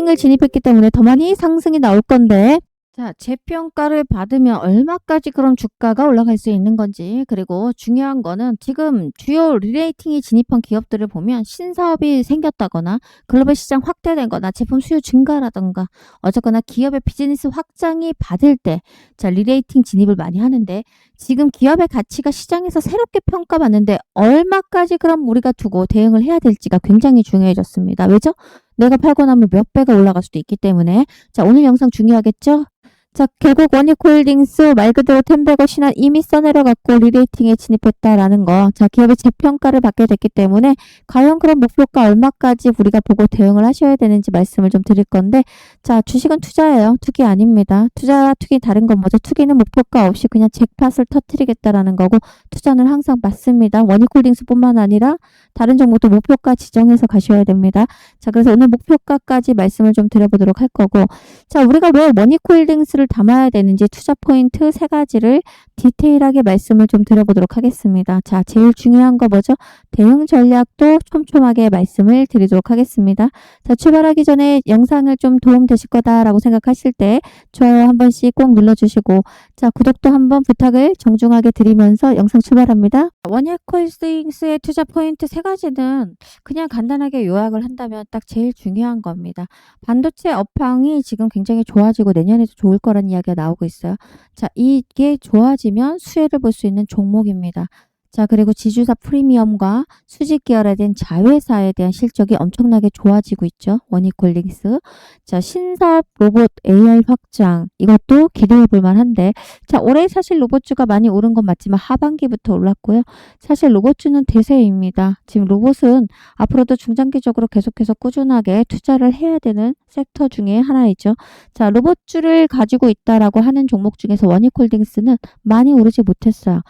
리레이팅을 진입했기 때문에 더 많이 상승이 나올 건데, 자, 재평가를 받으면 얼마까지 그럼 주가가 올라갈 수 있는 건지, 그리고 중요한 거는 지금 주요 리레이팅이 진입한 기업들을 보면 신사업이 생겼다거나 글로벌 시장 확대된 거나 제품 수요 증가라던가 어쨌거나 기업의 비즈니스 확장이 받을 때, 자, 리레이팅 진입을 많이 하는데, 지금 기업의 가치가 시장에서 새롭게 평가받는데 얼마까지 그럼 우리가 두고 대응을 해야 될지가 굉장히 중요해졌습니다. 왜죠? 내가 팔고 나면 몇 배가 올라갈 수도 있기 때문에. 자, 오늘 영상 중요하겠죠? 자, 결국 원익홀딩스 말 그대로 템베거 신한 이미 써내려갖고 리레이팅에 진입했다라는 거. 자, 기업의 재평가를 받게 됐기 때문에 과연 그런 목표가 얼마까지 우리가 보고 대응을 하셔야 되는지 말씀을 좀 드릴 건데, 자, 주식은 투자예요. 투기 아닙니다. 투기 다른 건 뭐죠? 투기는 목표가 없이 그냥 잭팟을 터뜨리겠다라는 거고, 투자는 항상 맞습니다. 원익홀딩스뿐만 아니라 다른 종목도 목표가 지정해서 가셔야 됩니다. 자, 그래서 오늘 목표가까지 말씀을 좀 드려보도록 할 거고, 자, 우리가 왜 원익홀딩스를 담아야 되는지 투자 포인트 3가지를 디테일하게 말씀을 좀 드려보도록 하겠습니다. 자, 제일 중요한 거 뭐죠? 대응 전략도 촘촘하게 말씀을 드리도록 하겠습니다. 자, 출발하기 전에 영상을 좀 도움 되실 거다라고 생각하실 때 좋아요 한 번씩 꼭 눌러주시고, 자, 구독도 한번 부탁을 정중하게 드리면서 영상 출발합니다. 원익홀딩스의 투자 포인트 3가지는 그냥 간단하게 요약을 한다면 딱 제일 중요한 겁니다. 반도체 업황이 지금 굉장히 좋아지고 내년에도 좋을 거라는 이야기가 나오고 있어요. 자, 이게 좋아지면 수혜를 볼 수 있는 종목입니다. 자, 그리고 지주사 프리미엄과 수직 계열화된 자회사에 대한 실적이 엄청나게 좋아지고 있죠. 원익홀딩스. 자, 신사업 로봇 AI 확장. 이것도 기대해 볼 만한데, 자, 올해 사실 로봇주가 많이 오른 건 맞지만 하반기부터 올랐고요. 사실 로봇주는 대세입니다. 지금 로봇은 앞으로도 중장기적으로 계속해서 꾸준하게 투자를 해야 되는 섹터 중에 하나이죠. 자, 로봇주를 가지고 있다라고 하는 종목 중에서 원익홀딩스는 많이 오르지 못했어요.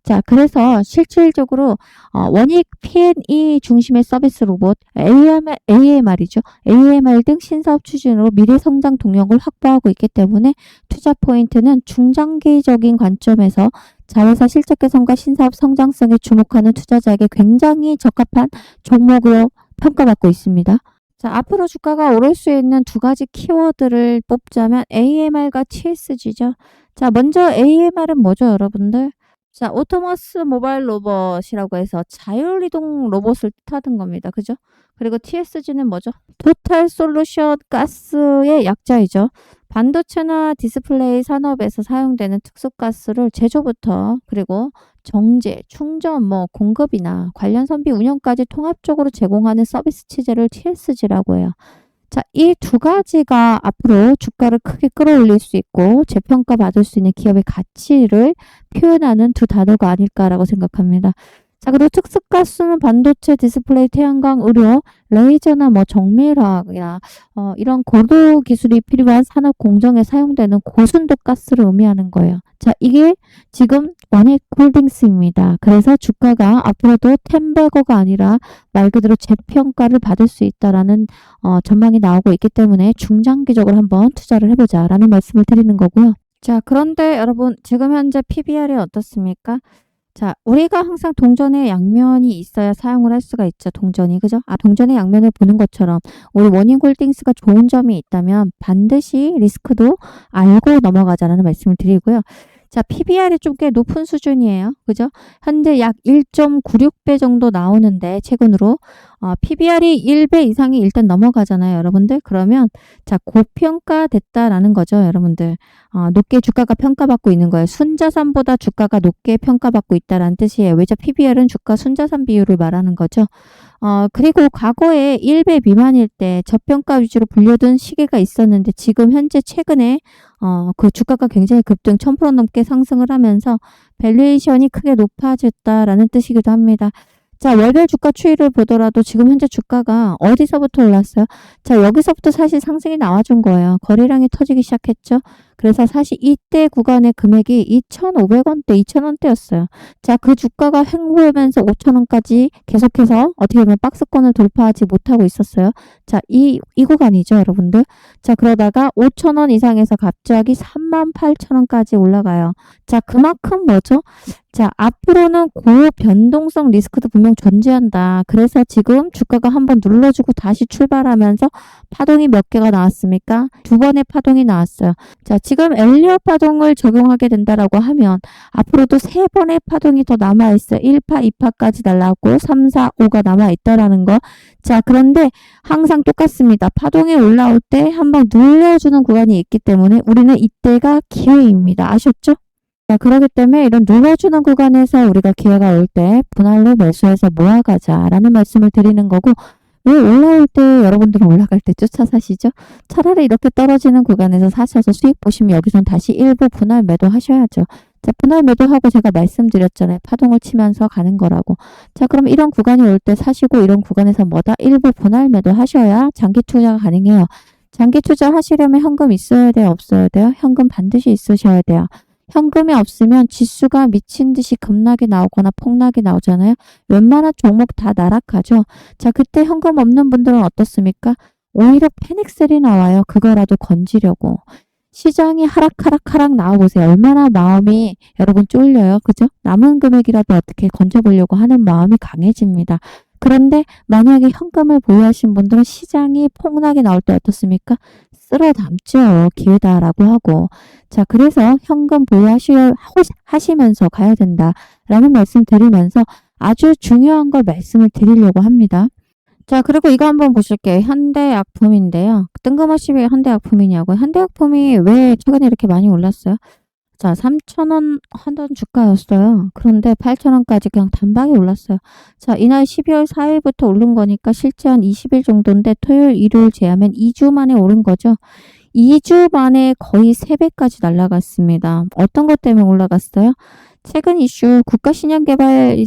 자, 그래서 실질적으로 원익 P&E 중심의 서비스 로봇, AMR이죠. AMR 등 신사업 추진으로 미래 성장 동력을 확보하고 있기 때문에 투자 포인트는 중장기적인 관점에서 자회사 실적 개선과 신사업 성장성에 주목하는 투자자에게 굉장히 적합한 종목으로 평가받고 있습니다. 자, 앞으로 주가가 오를 수 있는 2가지 키워드를 뽑자면 AMR과 TSG죠. 자, 먼저 AMR은 뭐죠, 여러분들? 자, 오토머스 모바일 로봇이라고 해서 자율이동 로봇을 뜻하는 겁니다. 그죠? 그리고 TSG는 뭐죠? 토탈 솔루션 가스의 약자이죠. 반도체나 디스플레이 산업에서 사용되는 특수가스를 제조부터 그리고 정제, 충전, 공급이나 관련 선비 운영까지 통합적으로 제공하는 서비스 체제를 TSG라고 해요. 자, 이 2가지가 앞으로 주가를 크게 끌어올릴 수 있고 재평가 받을 수 있는 기업의 가치를 표현하는 2 단어가 아닐까라고 생각합니다. 자, 그리고 특수가스는 반도체, 디스플레이, 태양광, 의료, 레이저나 정밀화학이나 이런 고도 기술이 필요한 산업 공정에 사용되는 고순도 가스를 의미하는 거예요. 자, 이게 지금 원익홀딩스입니다. 그래서 주가가 앞으로도 템베거가 아니라 말 그대로 재평가를 받을 수 있다라는 전망이 나오고 있기 때문에 중장기적으로 한번 투자를 해보자라는 말씀을 드리는 거고요. 자, 그런데 여러분 지금 현재 PBR이 어떻습니까? 자, 우리가 항상 동전의 양면이 있어야 사용을 할 수가 있죠. 동전이. 그죠? 동전의 양면을 보는 것처럼 우리 원익홀딩스가 좋은 점이 있다면 반드시 리스크도 알고 넘어가자라는 말씀을 드리고요. 자, PBR이 좀 꽤 높은 수준이에요. 그죠? 현재 약 1.96배 정도 나오는데 최근으로 PBR이 1배 이상이 일단 넘어가잖아요, 여러분들. 그러면 자, 고평가됐다라는 거죠, 여러분들. 높게 주가가 평가받고 있는 거예요. 순자산보다 주가가 높게 평가받고 있다라는 뜻이에요. 왜죠? PBR은 주가 순자산 비율을 말하는 거죠. 그리고 과거에 1배 미만일 때 저평가 위주로 불려둔 시기가 있었는데 지금 현재 최근에 그 주가가 굉장히 급등 1000% 넘게 상승을 하면서 밸류에이션이 크게 높아졌다라는 뜻이기도 합니다. 자, 월별 주가 추이를 보더라도 지금 현재 주가가 어디서부터 올랐어요? 자, 여기서부터 사실 상승이 나와준 거예요. 거래량이 터지기 시작했죠. 그래서 사실 이때 구간의 금액이 2,500원대, 2,000원대였어요. 자, 그 주가가 횡보하면서 5,000원까지 계속해서 어떻게 보면 박스권을 돌파하지 못하고 있었어요. 자, 이 구간이죠, 여러분들. 자, 그러다가 5,000원 이상에서 갑자기 38,000원까지 올라가요. 자, 그만큼 뭐죠? 자, 앞으로는 고변동성 리스크도 분명 존재한다. 그래서 지금 주가가 한번 눌러주고 다시 출발하면서 파동이 몇 개가 나왔습니까? 2번의 파동이 나왔어요. 자, 지금 엘리엇 파동을 적용하게 된다라고 하면 앞으로도 3번의 파동이 더 남아있어요. 1파, 2파까지 날라오고 3, 4, 5가 남아있다라는 거. 자, 그런데 항상 똑같습니다. 파동이 올라올 때 한번 눌려주는 구간이 있기 때문에 우리는 이때가 기회입니다. 아셨죠? 자, 그렇기 때문에 이런 눌러주는 구간에서 우리가 기회가 올 때 분할로 매수해서 모아가자라는 말씀을 드리는 거고, 왜 올라올 때 여러분들은 올라갈 때 쫓아 사시죠? 차라리 이렇게 떨어지는 구간에서 사셔서 수익 보시면 여기선 다시 일부 분할 매도 하셔야죠. 자, 분할 매도하고 제가 말씀드렸잖아요. 파동을 치면서 가는 거라고. 자, 그럼 이런 구간이 올 때 사시고 이런 구간에서 뭐다? 일부 분할 매도 하셔야 장기 투자가 가능해요. 장기 투자 하시려면 현금 있어야 돼요? 없어야 돼요? 현금 반드시 있으셔야 돼요. 현금이 없으면 지수가 미친 듯이 급락이 나오거나 폭락이 나오잖아요. 웬만한 종목 다 나락하죠. 자, 그때 현금 없는 분들은 어떻습니까? 오히려 패닉셀이 나와요. 그거라도 건지려고. 시장이 하락 나와보세요. 얼마나 마음이 여러분 쫄려요. 그죠? 남은 금액이라도 어떻게 건져보려고 하는 마음이 강해집니다. 그런데 만약에 현금을 보유하신 분들은 시장이 폭락이 나올 때 어떻습니까? 쓸어 담죠. 기회다라고 하고. 자, 그래서 현금 보유하시면서 가야 된다라는 말씀 드리면서 아주 중요한 걸 말씀을 드리려고 합니다. 자, 그리고 이거 한번 보실게요. 현대약품인데요. 뜬금없이 왜 현대약품이냐고요. 현대약품이 왜 최근에 이렇게 많이 올랐어요? 자, 3,000원 하던 주가였어요. 그런데 8,000원까지 그냥 단박에 올랐어요. 자, 이날 12월 4일부터 오른 거니까 실제 한 20일 정도인데 토요일, 일요일 제하면 2주 만에 오른 거죠. 2주 만에 거의 3배까지 날아갔습니다. 어떤 것 때문에 올라갔어요? 최근 이슈 국가신약개발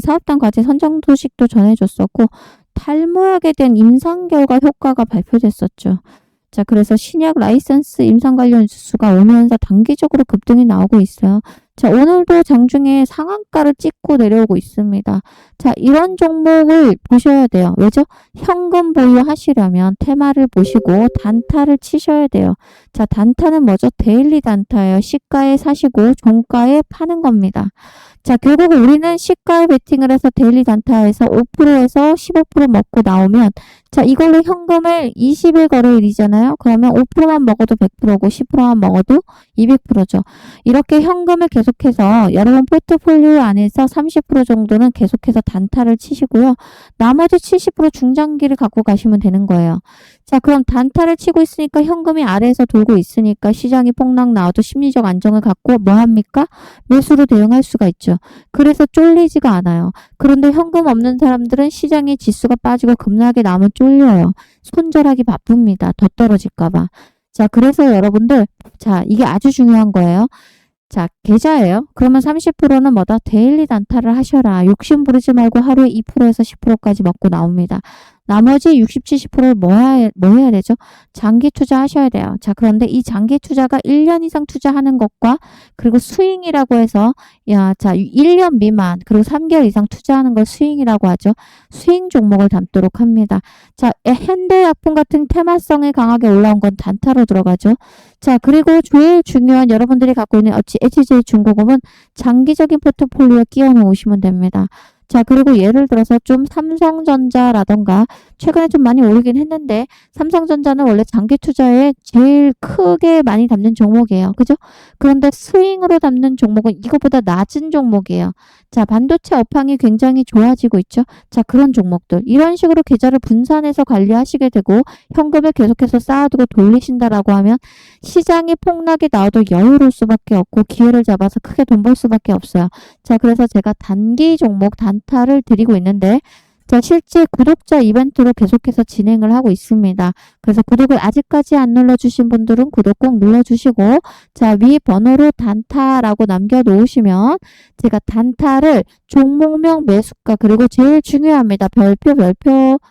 사업단 과제 선정 소식도 전해줬었고 탈모약에 대한 임상 결과 효과가 발표됐었죠. 자, 그래서 신약 라이선스 임상 관련 뉴스가 오면서 단기적으로 급등이 나오고 있어요. 자, 오늘도 장중에 상한가를 찍고 내려오고 있습니다. 자, 이런 종목을 보셔야 돼요. 왜죠? 현금 보유하시려면 테마를 보시고 단타를 치셔야 돼요. 자, 단타는 뭐죠? 데일리 단타예요. 시가에 사시고 종가에 파는 겁니다. 자, 결국 우리는 시가에 베팅을 해서 데일리 단타에서 5%에서 15% 먹고 나오면 자, 이걸로 현금을 20일 거래일이잖아요. 그러면 5%만 먹어도 100%고 10%만 먹어도 200%죠. 이렇게 현금을 계속해서 여러분 포트폴리오 안에서 30% 정도는 계속해서 단타를 치시고요. 나머지 70% 중장기를 갖고 가시면 되는 거예요. 자, 그럼 단타를 치고 있으니까 현금이 아래에서 돌고 있으니까 시장이 폭락 나와도 심리적 안정을 갖고 뭐 합니까? 매수로 대응할 수가 있죠. 그래서 쫄리지가 않아요. 그런데 현금 없는 사람들은 시장의 지수가 빠지고 급락이 나오면 쫄려요. 손절하기 바쁩니다. 더 떨어질까봐. 자, 그래서 여러분들, 자, 이게 아주 중요한 거예요. 자, 계좌예요. 그러면 30%는 뭐다? 데일리 단타를 하셔라. 욕심 부리지 말고 하루에 2%에서 10%까지 먹고 나옵니다. 나머지 60, 70%를 뭐 해야 되죠? 장기 투자하셔야 돼요. 자, 그런데 이 장기 투자가 1년 이상 투자하는 것과 그리고 스윙이라고 해서 자, 1년 미만 그리고 3개월 이상 투자하는 걸 스윙이라고 하죠. 스윙 종목을 담도록 합니다. 자, 현대약품 같은 테마성에 강하게 올라온 건 단타로 들어가죠. 자, 그리고 제일 중요한 여러분들이 갖고 있는 HJ중공업은 장기적인 포트폴리오에 끼워 놓으시면 됩니다. 자, 그리고 예를 들어서 좀 삼성전자라던가 최근에 좀 많이 오르긴 했는데 삼성전자는 원래 장기 투자에 제일 크게 많이 담는 종목이에요. 그죠? 그런데 스윙으로 담는 종목은 이거보다 낮은 종목이에요. 자, 반도체 업황이 굉장히 좋아지고 있죠. 자, 그런 종목들. 이런 식으로 계좌를 분산해서 관리하시게 되고 현금을 계속해서 쌓아두고 돌리신다라고 하면 시장이 폭락이 나와도 여유로울 수밖에 없고 기회를 잡아서 크게 돈 벌 수밖에 없어요. 자, 그래서 제가 단기 종목 단타를 드리고 있는데 자, 실제 구독자 이벤트로 계속해서 진행을 하고 있습니다. 그래서 구독을 아직까지 안 눌러주신 분들은 구독 꼭 눌러주시고 자, 위 번호로 단타라고 남겨놓으시면 제가 단타를 종목명 매수가 그리고 제일 중요합니다. 별표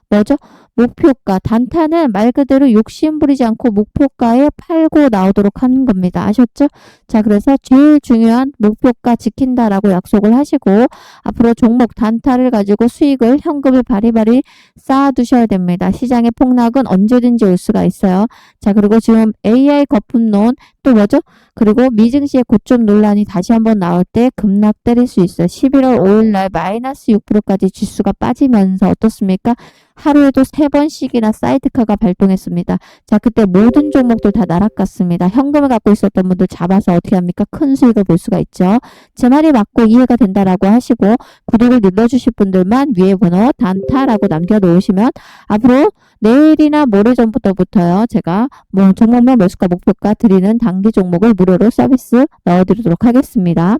뭐죠? 목표가. 단타는 말 그대로 욕심 부리지 않고 목표가에 팔고 나오도록 하는 겁니다. 아셨죠? 자, 그래서 제일 중요한 목표가 지킨다라고 약속을 하시고 앞으로 종목 단타를 가지고 수익을 현금을 바리바리 쌓아두셔야 됩니다. 시장의 폭락은 언제든지 올 수가 있어요. 자, 그리고 지금 AI 거품론 또 뭐죠? 그리고 미증시의 고점 논란이 다시 한번 나올 때 급락 때릴 수 있어요. 11월 5일 날 마이너스 6%까지 지수가 빠지면서 어떻습니까? 하루에도 3번씩이나 사이드카가 발동했습니다. 자, 그때 모든 종목들 다 날아갔습니다. 현금을 갖고 있었던 분들 잡아서 어떻게 합니까? 큰 수익을 볼 수가 있죠. 제 말이 맞고 이해가 된다라고 하시고 구독을 눌러주실 분들만 위에 번호 단타라고 남겨놓으시면 앞으로 내일이나 모레전부터요. 제가 뭐 종목명 매수가 목표가 드리는 단기 종목을 무료로 서비스 넣어드리도록 하겠습니다.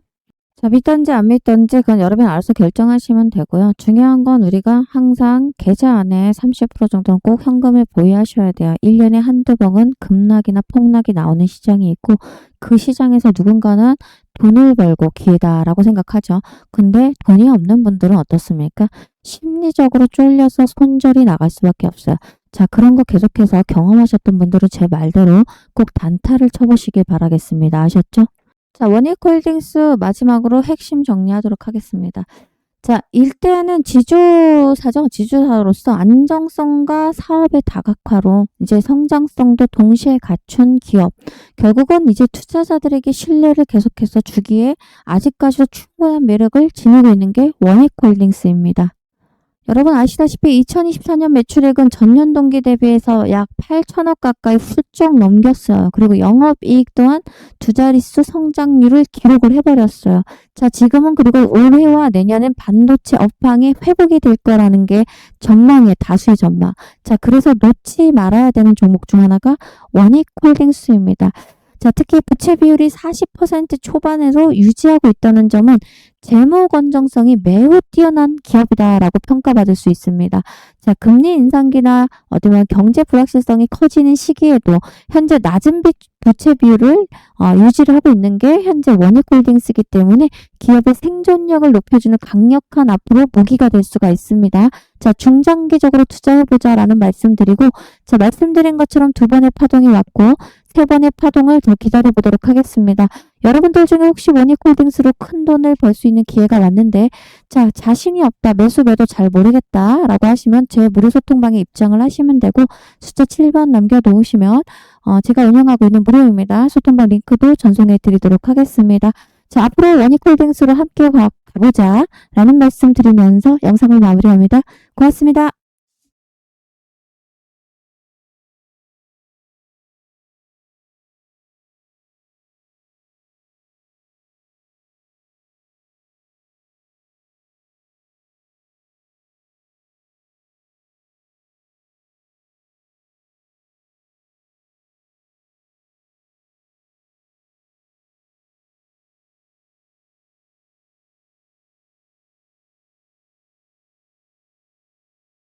자, 믿던지 안 믿던지 그건 여러분이 알아서 결정하시면 되고요. 중요한 건 우리가 항상 계좌 안에 30% 정도는 꼭 현금을 보유하셔야 돼요. 1년에 한두 번은 급락이나 폭락이 나오는 시장이 있고 그 시장에서 누군가는 돈을 벌고 기회다라고 생각하죠. 근데 돈이 없는 분들은 어떻습니까? 심리적으로 쫄려서 손절이 나갈 수밖에 없어요. 자, 그런 거 계속해서 경험하셨던 분들은 제 말대로 꼭 단타를 쳐보시길 바라겠습니다. 아셨죠? 자, 원익홀딩스 마지막으로 핵심 정리하도록 하겠습니다. 자, 일단은 지주사죠. 지주사로서 안정성과 사업의 다각화로 이제 성장성도 동시에 갖춘 기업. 결국은 이제 투자자들에게 신뢰를 계속해서 주기에 아직까지도 충분한 매력을 지니고 있는 게 원익홀딩스입니다. 여러분 아시다시피 2024년 매출액은 전년 동기 대비해서 약 8천억 가까이 훌쩍 넘겼어요. 그리고 영업이익 또한 두 자릿수 성장률을 기록을 해버렸어요. 자, 지금은 그리고 올해와 내년엔 반도체 업황이 회복이 될 거라는 게 전망이에요. 다수의 전망. 자, 그래서 놓지 말아야 되는 종목 중 하나가 원익홀딩스입니다. 자, 특히 부채 비율이 40% 초반에서 유지하고 있다는 점은 재무 건전성이 매우 뛰어난 기업이다라고 평가받을 수 있습니다. 자, 금리 인상기나 어디면 경제 불확실성이 커지는 시기에도 현재 낮은 부채 비율을 유지를 하고 있는 게 현재 원익홀딩스이기 때문에 기업의 생존력을 높여주는 강력한 앞으로 무기가 될 수가 있습니다. 자, 중장기적으로 투자해보자라는 말씀드리고, 자, 말씀드린 것처럼 2번의 파동이 왔고 3번의 파동을 더 기다려보도록 하겠습니다. 여러분들 중에 혹시 원익홀딩스로 큰 돈을 벌 수 있는 기회가 왔는데, 자, 자신이 없다, 매수 매도 잘 모르겠다라고 하시면 제 무료 소통방에 입장을 하시면 되고, 숫자 7번 남겨놓으시면 제가 운영하고 있는 무료입니다. 소통방 링크도 전송해 드리도록 하겠습니다. 자, 앞으로 원익홀딩스로 함께 가보자 라는 말씀 드리면서 영상을 마무리합니다. 고맙습니다.